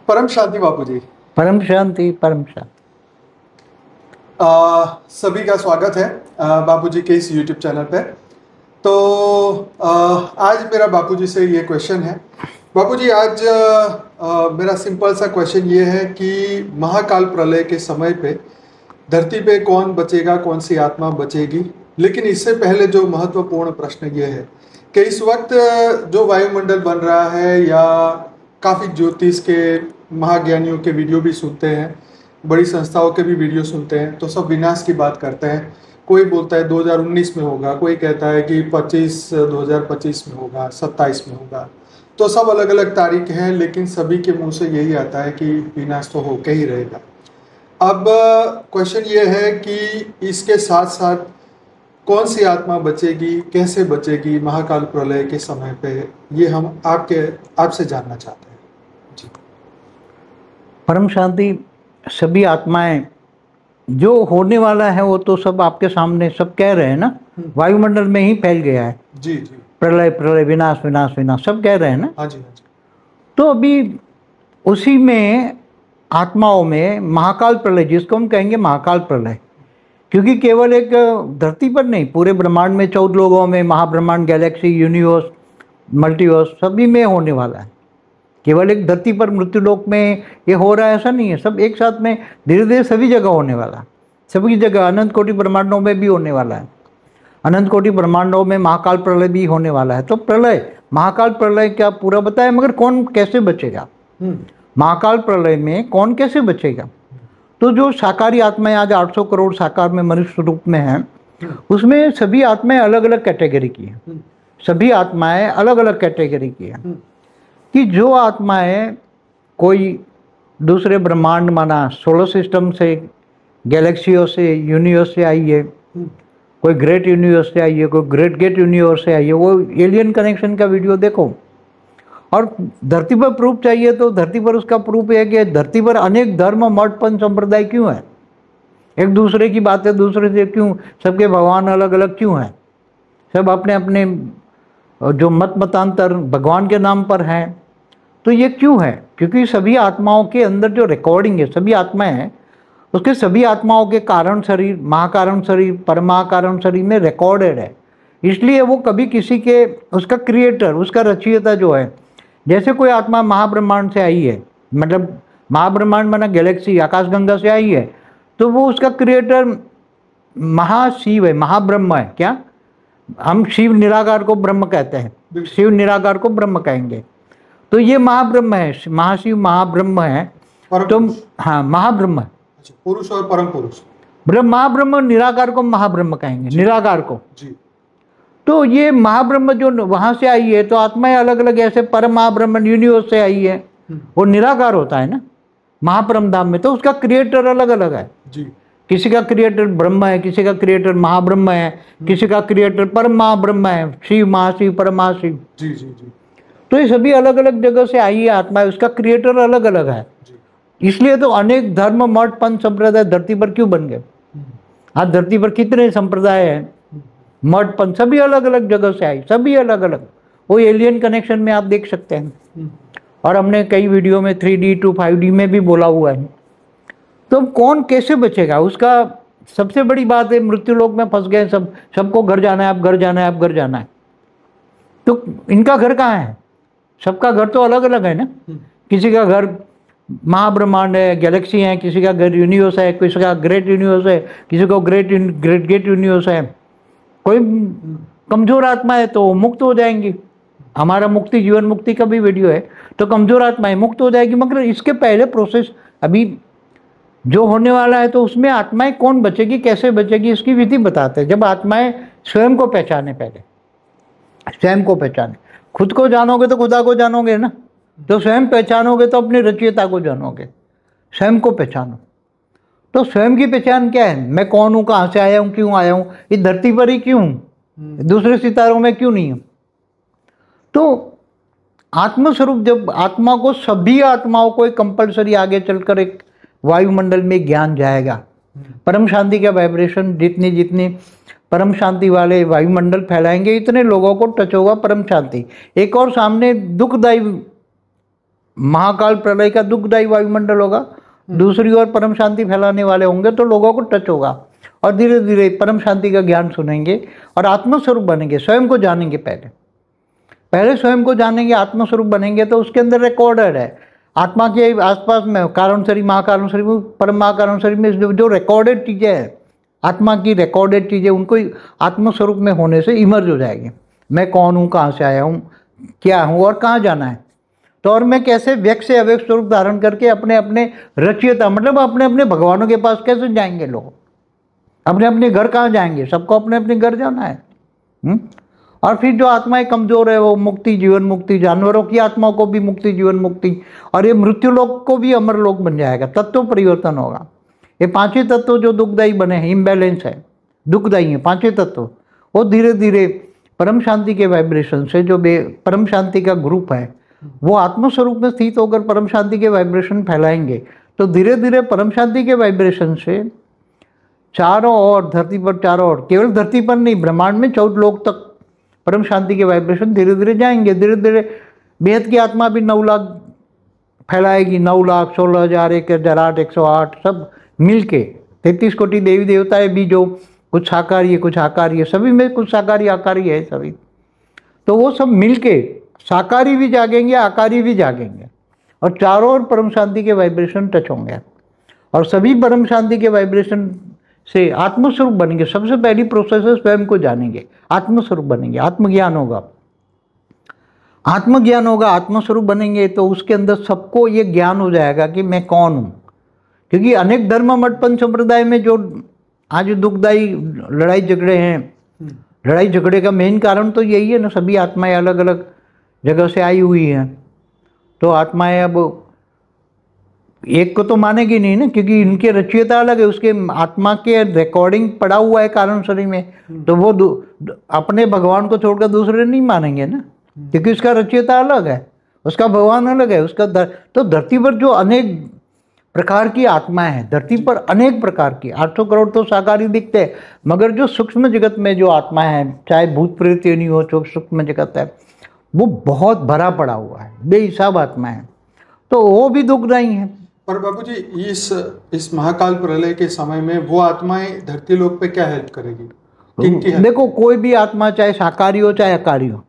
परम शांति बापू जी। परम शांति परम शांति। सभी का स्वागत है बापू जी के इस YouTube चैनल पे। तो आज मेरा बापू जी से ये क्वेश्चन है। बापू जी, आज मेरा सिंपल सा क्वेश्चन ये है कि महाकाल प्रलय के समय पे धरती पे कौन बचेगा, कौन सी आत्मा बचेगी। लेकिन इससे पहले जो महत्वपूर्ण प्रश्न ये है कि इस वक्त जो वायुमंडल बन रहा है, या काफ़ी ज्योतिष के महाज्ञानियों के वीडियो भी सुनते हैं, बड़ी संस्थाओं के भी वीडियो सुनते हैं, तो सब विनाश की बात करते हैं। कोई बोलता है 2019 में होगा, कोई कहता है कि 2025 में होगा, 27 में होगा। तो सब अलग अलग तारीख हैं, लेकिन सभी के मुंह से यही आता है कि विनाश तो होके ही रहेगा। अब क्वेश्चन ये है कि इसके साथ साथ कौन सी आत्मा बचेगी, कैसे बचेगी महाकाल प्रलय के समय पे, ये हम आपसे जानना चाहते हैं जी। परम शांति। सभी आत्माएं जो होने वाला है वो तो सब आपके सामने सब कह रहे हैं ना, वायुमंडल में ही फैल गया है। जी जी। प्रलय प्रलय, विनाश विनाश विनाश, सब कह रहे हैं ना। हाँ जी, हाँ जी। तो अभी उसी में आत्माओं में महाकाल प्रलय, जिसको हम कहेंगे महाकाल प्रलय, क्योंकि केवल एक धरती पर नहीं, पूरे ब्रह्मांड में 14 लोगों में, महाब्रह्मांड, गैलेक्सी, यूनिवर्स, मल्टीवर्स, सभी में होने वाला है। केवल एक धरती पर मृत्युलोक में ये हो रहा है ऐसा नहीं है, सब एक साथ में धीरे धीरे सभी जगह होने वाला है। सभी जगह अनंत कोटि ब्रह्मांडों में भी होने वाला है। अनंत कोटि ब्रह्मांडों में महाकाल प्रलय भी होने वाला है। तो प्रलय, महाकाल प्रलय क्या पूरा बताया, मगर कौन कैसे बचेगा महाकाल प्रलय में, कौन कैसे बचेगा। तो जो साकारी आत्माएं आज 800 करोड़ साकार में मनुष्य रूप में हैं, उसमें सभी आत्माएं अलग अलग कैटेगरी की हैं। सभी आत्माएं अलग अलग कैटेगरी की हैं कि जो आत्माएं कोई दूसरे ब्रह्मांड, माना सोलर सिस्टम से, गैलेक्सियों से, यूनिवर्स से आई है, कोई ग्रेट यूनिवर्स से आई है, कोई ग्रेट गेट यूनिवर्स से आई है, वो एलियन कनेक्शन का वीडियो देखो। और धरती पर प्रूफ चाहिए तो धरती पर उसका प्रूफ है कि धरती पर अनेक धर्म, मठ, पंथ, संप्रदाय क्यों है, एक दूसरे की बातें दूसरे से क्यों, सबके भगवान अलग अलग क्यों हैं, सब अपने अपने जो मतांतर भगवान के नाम पर हैं। तो ये क्यों है? क्योंकि सभी आत्माओं के अंदर जो रिकॉर्डिंग है, सभी आत्माएं हैं, उसके सभी आत्माओं के कारण शरीर, महाकारण शरीर, परमाकारण शरीर में रिकॉर्डेड है। इसलिए वो कभी किसी के, उसका क्रिएटर, उसका रचयिता जो है, जैसे कोई आत्मा महाब्रह्मांड से आई है, मतलब महाब्रह्मांड माना गैलेक्सी, आकाशगंगा से आई है, तो वो उसका क्रिएटर महाशिव है, महाब्रह्म है। क्या हम शिव निराकार को ब्रह्म कहते हैं, शिव निराकार को ब्रह्म कहेंगे। तो ये महाब्रह्म है, महाशिव महाब्रह्म है। तो हाँ, महाब्रह्म है, पुरुष और परम पुरुष, महाब्रह्म, निराकार को महाब्रह्म कहेंगे, निराकार को जी। तो ये महाब्रह्म जो वहां से आई है, तो आत्माएं अलग अलग, ऐसे परम महाब्रह्म यूनिवर्स से आई है, वो निराकार होता है ना महापरम धाम में, तो उसका क्रिएटर अलग अलग है जी। किसी का क्रिएटर ब्रह्म है, किसी का क्रिएटर महाब्रह्म है, किसी का क्रिएटर परम महाब्रह्म है, शिव महाशिव परम महाशिव। जी जी जी। तो ये सभी अलग अलग जगह से आई है आत्मा, उसका क्रिएटर अलग अलग है। इसलिए तो अनेक धर्म, मठ, पंथ, संप्रदाय धरती पर क्यों बन गए। आज धरती पर कितने संप्रदाय हैं, मठ, पंथ, सभी अलग अलग जगह से आई, सभी अलग अलग। वो एलियन कनेक्शन में आप देख सकते हैं, और हमने कई वीडियो में 3D to 5D में भी बोला हुआ है। तो कौन कैसे बचेगा, उसका सबसे बड़ी बात है, मृत्युलोक में फंस गए सब, सबको घर जाना है, अब घर जाना है, अब घर जाना है। तो इनका घर कहाँ है? सबका घर तो अलग अलग है ना। किसी का घर महाब्रह्मांड है, गैलेक्सी है, किसी का घर यूनिवर्स है, किसी का ग्रेट यूनिवर्स है, किसी को ग्रेट गेट यूनिवर्स है। कोई कमजोर आत्मा है तो मुक्त हो जाएंगी। हमारा मुक्ति, जीवन मुक्ति का भी वीडियो है, तो कमजोर आत्माएं मुक्त हो जाएगी। मगर इसके पहले प्रोसेस अभी जो होने वाला है, तो उसमें आत्माएं कौन बचेगी, कैसे बचेगी, इसकी विधि बताते हैं। जब आत्माएं स्वयं को पहचाने, पहले स्वयं को पहचाने, खुद को जानोगे तो खुदा को जानोगे ना, तो स्वयं पहचानोगे तो अपनी रचयिता को जानोगे। स्वयं को पहचानो। तो स्वयं की पहचान क्या है? मैं कौन हूँ, कहाँ से आया हूँ, क्यों आया हूँ, इस धरती पर ही क्यों हूँ, दूसरे सितारों में क्यों नहीं हूँ। तो आत्मस्वरूप, जब आत्मा को, सभी आत्माओं को एक कंपलसरी आगे चलकर एक वायुमंडल में ज्ञान जाएगा। परम शांति का वाइब्रेशन जितनी जितनी परम शांति वाले वायुमंडल फैलाएंगे, इतने लोगों को टच होगा परम शांति। एक और सामने दुखदायी महाकाल प्रलय का दुखदायी वायुमंडल होगा, दूसरी ओर परम शांति फैलाने वाले होंगे, तो लोगों को टच होगा और धीरे धीरे परम शांति का ज्ञान सुनेंगे और आत्मस्वरूप बनेंगे, स्वयं को जानेंगे। पहले स्वयं को जानेंगे, आत्मस्वरूप बनेंगे, तो उसके अंदर रिकॉर्डेड है आत्मा के आसपास में कारण शरीर, महाकारण शरीर, परम महाकारण शरीर में जो रिकॉर्डेड चीज़ें हैं, आत्मा की रिकॉर्डेड चीज़ें, उनको आत्मस्वरूप में होने से इमर्ज हो जाएंगे। मैं कौन हूँ, कहाँ से आया हूँ, क्या हूँ और कहाँ जाना है, तो और मैं कैसे व्यक्त से अव्यक्त स्वरूप धारण करके अपने अपने रचयिता, मतलब अपने अपने भगवानों के पास कैसे जाएंगे लोग, अपने अपने घर कहाँ जाएंगे, सबको अपने अपने घर जाना है। और फिर जो आत्माएं कमजोर है वो मुक्ति, जीवन मुक्ति, जानवरों की आत्माओं को भी मुक्ति, जीवन मुक्ति, और ये मृत्यु लोक को भी अमर लोक बन जाएगा। तत्व परिवर्तन होगा। ये पांचों तत्व जो दुखदायी बने हैं, इम्बैलेंस है, दुखदायी है पांचों तत्व, वो धीरे धीरे परम शांति के वाइब्रेशन से, जो परम शांति का ग्रुप है वो आत्मस्वरूप में स्थित होकर परम शांति के वाइब्रेशन फैलाएंगे, तो धीरे धीरे परम शांति के वाइब्रेशन से चारों ओर, धरती पर चारों ओर, केवल धरती पर नहीं, ब्रह्मांड में 14 लोक तक परम शांति के वाइब्रेशन धीरे धीरे जाएंगे। धीरे धीरे बेहद की आत्मा भी 9 लाख फैलाएगी, 9 लाख, 16,000, 1,008, 108 सब मिलके, 33 कोटि देवी देवताएं भी, जो कुछ साकारी है कुछ आकारी है, सभी में कुछ साकारी आकारी है सभी, तो वो सब मिलके साकारी भी जागेंगे, आकारी भी जागेंगे, और चारों ओर परम शांति के वाइब्रेशन टच होंगे, और सभी परम शांति के वाइब्रेशन से आत्मस्वरूप बनेंगे। सबसे पहली प्रोसेस है स्वयं को जानेंगे, आत्मस्वरूप बनेंगे, आत्मज्ञान होगा, आत्मज्ञान होगा, आत्मस्वरूप बनेंगे, तो उसके अंदर सबको ये ज्ञान हो जाएगा कि मैं कौन हूँ। क्योंकि अनेक धर्म मठ पंच संप्रदाय में जो आज दुखदायी लड़ाई झगड़े हैं, लड़ाई झगड़े का मेन कारण तो यही है ना, सभी आत्माएं अलग अलग जगह से आई हुई हैं, तो आत्माएं अब एक को तो मानेगी नहीं ना, क्योंकि इनके रचयिता अलग है, उसके आत्मा के रिकॉर्डिंग पड़ा हुआ है कारण शरीर में, तो वो अपने भगवान को छोड़कर दूसरे नहीं मानेंगे ना, क्योंकि उसका रचयिता अलग है, उसका भगवान अलग है, उसका तो धरती पर जो अनेक प्रकार की आत्माएं हैं, धरती पर अनेक प्रकार की, 800 करोड़ तो साकारी दिखते हैं, मगर जो सूक्ष्म जगत में जो आत्माएं हैं, चाहे भूत प्रेत नहीं हो, जो सूक्ष्म जगत है वो बहुत भरा पड़ा हुआ है, बेहिसाब आत्माएं हैं, तो वो भी दुखदायी हैं। पर बाबूजी, इस महाकाल प्रलय के समय में वो आत्माएं धरती लोक पे क्या हेल्प करेगी? देखो, कोई भी आत्मा चाहे साकारी हो चाहे अकारी हो,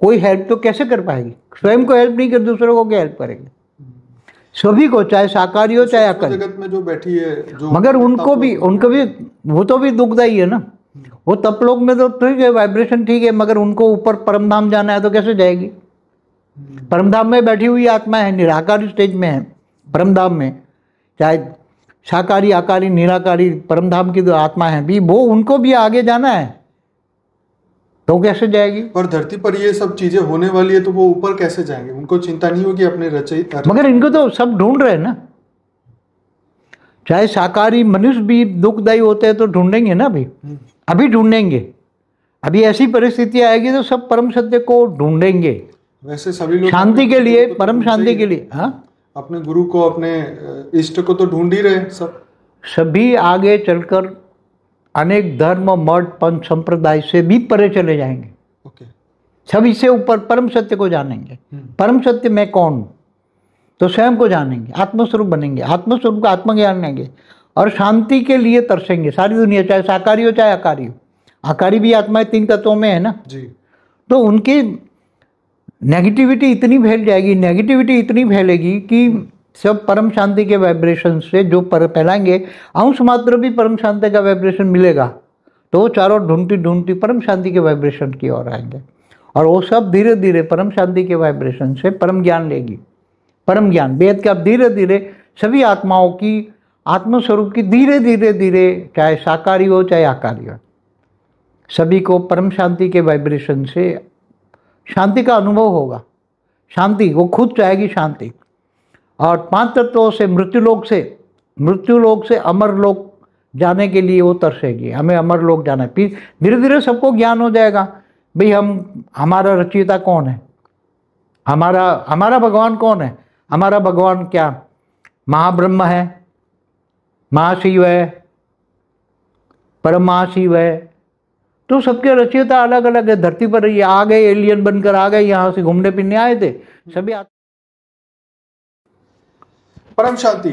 कोई हेल्प तो कैसे कर पाएगी? स्वयं को हेल्प नहीं कर, दूसरों को क्या हेल्प करेगी? सभी को, चाहे साकारी हो चाहे अकारी, जगत में जो बैठी है जो, मगर उनको भी वो तो भी दुखदायी है ना। वो तपलोक में तो ठीक है, वाइब्रेशन ठीक है, मगर उनको ऊपर परमधाम जाना है तो कैसे जाएगी? परमधाम में बैठी हुई आत्मा है, निराकारी स्टेज में है परमधाम में, चाहे साकारी आकारी निराकारी परमधाम की जो आत्मा है भी, वो उनको भी आगे जाना है, तो कैसे जाएगी? पर धरती पर ये सब चीजें होने वाली है, तो वो ऊपर कैसे जाएंगे? उनको चिंता नहीं होगी अपने रचयिता? मगर इनको तो सब ढूंढ रहे हैं ना, चाहे साकारी मनुष्य भी दुखदायी होते हैं तो ढूंढेंगे ना, अभी ढूंढेंगे, अभी ऐसी परिस्थिति आएगी तो सब परम सत्य को ढूंढेंगे। वैसे सभी लोग शांति के लिए, परम शांति के लिए, हाँ, अपने गुरु को, अपने इष्ट को तो ढूंढ ही रहे सब। सभी आगे चलकर अनेक धर्म मठ पंच संप्रदाय से भी परे चले जाएंगे। सब इससे ऊपर परम सत्य को जानेंगे। परम सत्य मैं कौन हूँ, तो स्वयं को जानेंगे, आत्मस्वरूप बनेंगे, आत्मस्वरूप का आत्मज्ञान लेंगे और शांति के लिए तरसेंगे। सारी दुनिया, चाहे साकारी हो चाहे आकारी हो, आकारी भी आत्माएं 3 तत्वों में है ना जी, तो उनकी नेगेटिविटी इतनी फैल जाएगी, नेगेटिविटी इतनी फैलेगी कि सब परम शांति के वाइब्रेशन से जो फैलाएंगे, अंश मात्र भी परम शांति का वाइब्रेशन मिलेगा, तो वो चारों ढूंढती ढूंढती परम शांति के वाइब्रेशन की ओर आएंगे, और वो सब धीरे धीरे परम शांति के वाइब्रेशन से परम ज्ञान लेगी। परम ज्ञान वेद का धीरे धीरे सभी आत्माओं की आत्मस्वरूप की धीरे धीरे धीरे, चाहे साकारी हो चाहे आकारी हो, सभी को परम शांति के वाइब्रेशन से शांति का अनुभव होगा। शांति वो खुद चाहेगी शांति, और 5 तत्वों से मृत्यु लोक से अमर लोक जाने के लिए वो तरसेगी, हमें अमर लोक जाना है। फिर धीरे धीरे सबको ज्ञान हो जाएगा, भाई हमारा रचयिता कौन है, हमारा भगवान कौन है। हमारा भगवान क्या महाब्रह्म है, महाशिव है, परम महाशिव है, तो सबके रचयिता अलग अलग है। धरती पर ये आ गए, एलियन बनकर आ गए, यहाँ से घूमने फिरने आए थे सभी। परम शांति,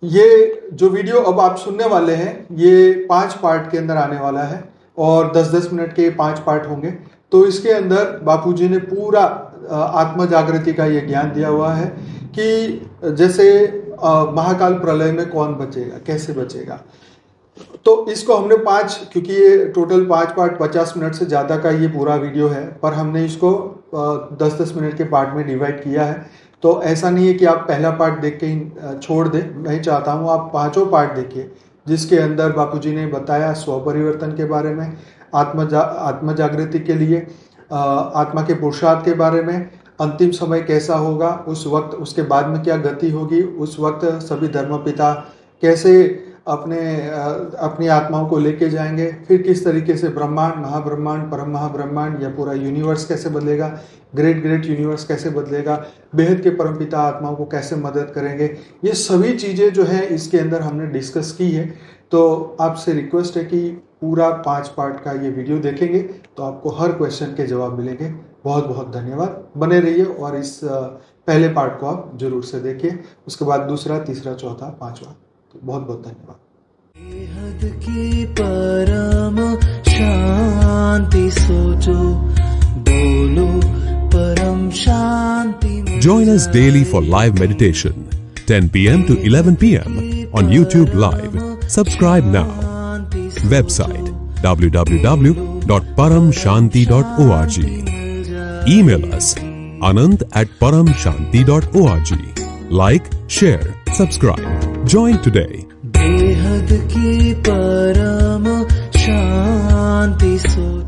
ये जो वीडियो अब आप सुनने वाले हैं ये 5 पार्ट के अंदर आने वाला है और 10-10 मिनट के 5 पार्ट होंगे। तो इसके अंदर बापूजी ने पूरा आत्म जागृति का ये ज्ञान दिया हुआ है कि जैसे महाकाल प्रलय में कौन बचेगा, कैसे बचेगा। तो इसको हमने 5, क्योंकि ये टोटल 5 पार्ट 50 मिनट से ज़्यादा का ये पूरा वीडियो है, पर हमने इसको 10-10 मिनट के पार्ट में डिवाइड किया है। तो ऐसा नहीं है कि आप पहला पार्ट देख के ही छोड़ दें, मैं चाहता हूँ आप 5 पार्ट देखिए, जिसके अंदर बापूजी ने बताया स्व परिवर्तन के बारे में, आत्म जागृति के लिए, आत्मा के पुरुषार्थ के बारे में, अंतिम समय कैसा होगा उस वक्त, उसके बाद में क्या गति होगी उस वक्त, सभी धर्मपिता कैसे अपनी आत्माओं को लेके जाएंगे, फिर किस तरीके से ब्रह्मांड, महाब्रह्मांड, परम महाब्रह्मांड या पूरा यूनिवर्स कैसे बदलेगा, ग्रेट यूनिवर्स कैसे बदलेगा, बेहद के परमपिता आत्माओं को कैसे मदद करेंगे, ये सभी चीज़ें जो है इसके अंदर हमने डिस्कस की है। तो आपसे रिक्वेस्ट है कि पूरा 5 पार्ट का ये वीडियो देखेंगे तो आपको हर क्वेश्चन के जवाब मिलेंगे। बहुत बहुत धन्यवाद, बने रहिए और इस पहले पार्ट को आप जरूर से देखिए, उसके बाद दूसरा, तीसरा, चौथा, 5वां। बहुत बहुत धन्यवाद। बेहद की परम शांति सोचो, बोलो परम शांति। Join us daily for live meditation, 10 p.m. to 11 p.m. on YouTube Live. Subscribe now. Website www.paramshanti.org. Email us anant@paramshanti.org. Like, share, subscribe. Join today. बेहद की परम शांति सोचो।